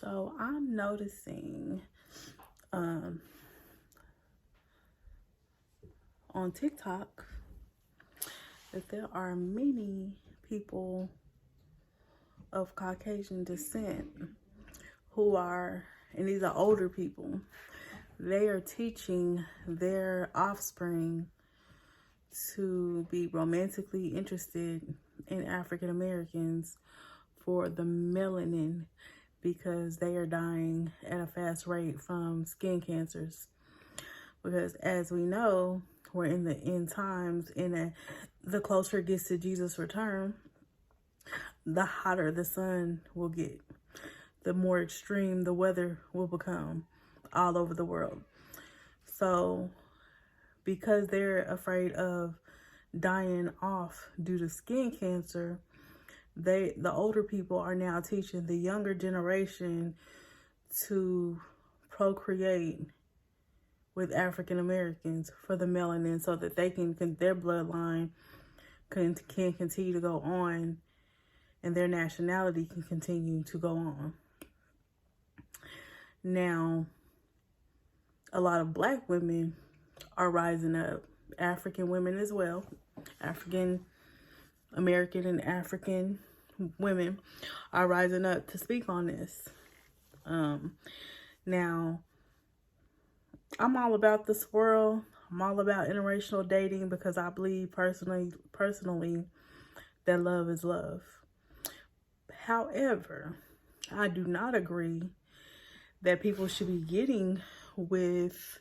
So I'm noticing on TikTok that there are many people of Caucasian descent who are, and these are older people, they are teaching their offspring to be romantically interested in African Americans for the melanin, because they are dying at a fast rate from skin cancers. Because as we know, we're in the end times, and the closer it gets to Jesus' return, the hotter the sun will get, the more extreme the weather will become all over the world. So because they're afraid of dying off due to skin cancer, the older people are now teaching the younger generation to procreate with African Americans for the melanin, so that they can their bloodline can continue to go on, and their nationality can continue to go on. Now, a lot of Black women are rising up, African women as well, African American and African women are rising up to speak on this. Now, I'm all about the swirl. I'm all about interracial dating, because I believe personally that love is love. However, I do not agree that people should be getting with,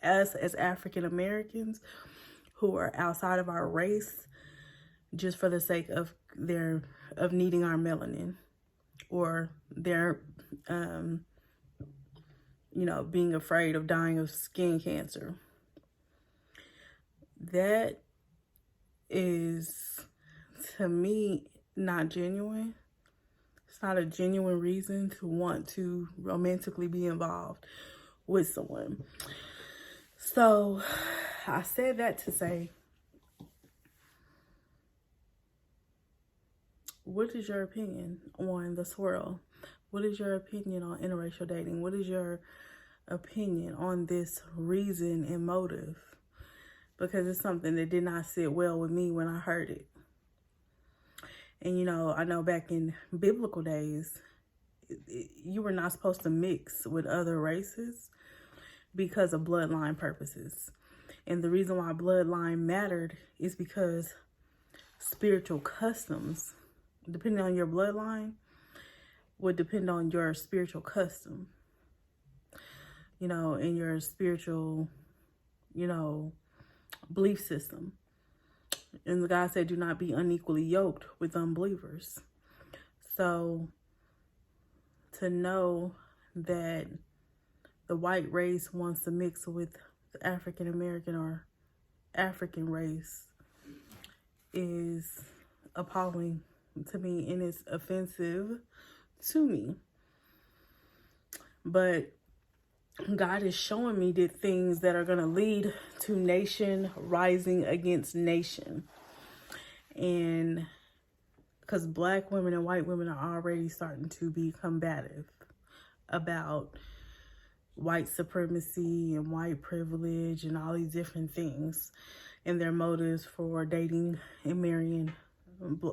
us as African Americans who are outside of our race just for the sake of needing our melanin, or their being afraid of dying of skin cancer. That is, to me, not genuine. It's not a genuine reason to want to romantically be involved with someone. So I said that to say, what is your opinion on the swirl? What is your opinion on interracial dating? What is your opinion on this reason and motive? Because it's something that did not sit well with me when I heard it. And I know back in biblical days, you were not supposed to mix with other races because of bloodline purposes. And the reason why bloodline mattered is because spiritual customs, depending on your bloodline, would depend on your spiritual custom, and your spiritual, belief system. And the God said, do not be unequally yoked with unbelievers. So to know that the white race wants to mix with the African American or African race is appalling to me, and it's offensive to me. But God is showing me the things that are going to lead to nation rising against nation. And because Black women and white women are already starting to be combative about white supremacy and white privilege and all these different things, and their motives for dating and marrying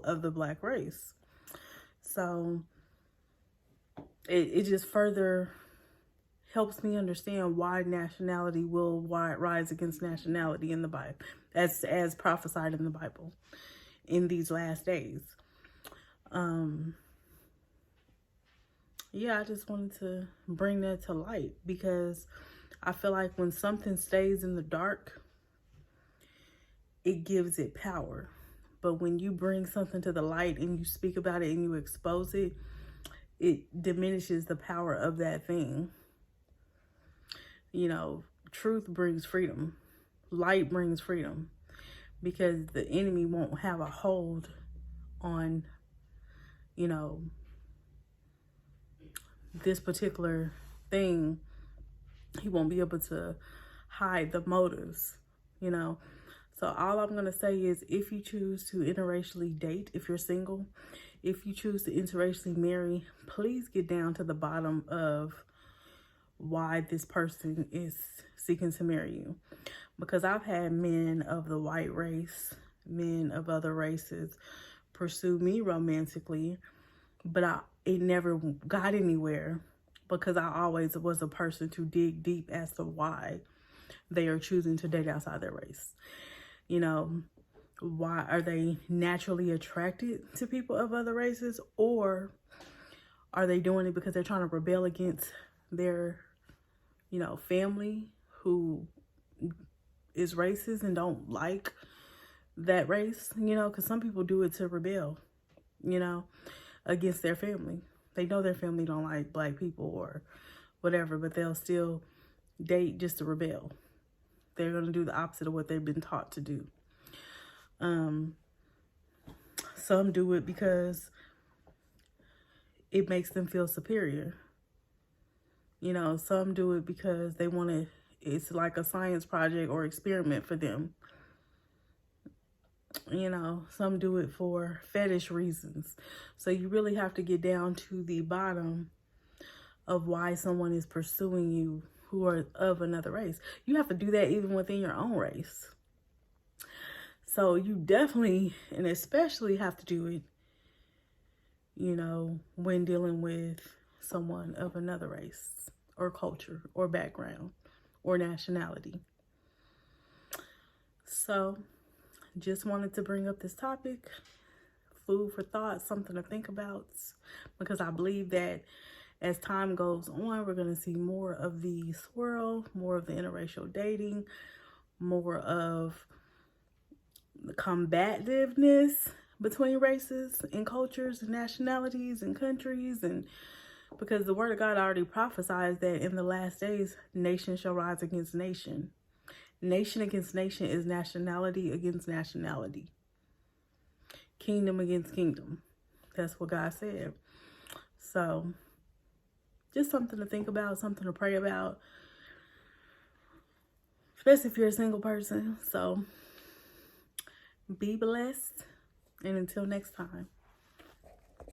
of the Black race. So it just further helps me understand why nationality will rise against nationality in the Bible, as prophesied in the Bible in these last days. I just wanted to bring that to light, because I feel like when something stays in the dark, it gives it power. But when you bring something to the light and you speak about it and you expose it, it diminishes the power of that thing. Truth brings freedom. Light brings freedom, because the enemy won't have a hold on, this particular thing. He won't be able to hide the motives, So all I'm going to say is, if you choose to interracially date, if you're single, if you choose to interracially marry, please get down to the bottom of why this person is seeking to marry you. Because I've had men of the white race, men of other races pursue me romantically, but it never got anywhere, because I always was a person to dig deep as to why they are choosing to date outside their race. You know, why are they naturally attracted to people of other races, or are they doing it because they're trying to rebel against their, you know, family who is racist and don't like that race, you know, because some people do it to rebel, you know, against their family. They know their family don't like black people or whatever, but they'll still date just to rebel. They're going to do the opposite of what they've been taught to do. Some do it because it makes them feel superior. You know, some do it because they want to, it's like a science project or experiment for them. You know, some do it for fetish reasons. So you really have to get down to the bottom of why someone is pursuing you who are of another race. You have to do that even within your own race. So you definitely and especially have to do it, you know, when dealing with someone of another race or culture or background or nationality. So just wanted to bring up this topic, food for thought, something to think about, because I believe that as time goes on, we're going to see more of the swirl, more of the interracial dating, more of the combativeness between races and cultures and nationalities and countries. And because the word of God already prophesies that in the last days, nation shall rise against nation. Nation against nation is nationality against nationality. Kingdom against kingdom. That's what God said. So just something to think about, something to pray about, especially if you're a single person. So be blessed, and until next time.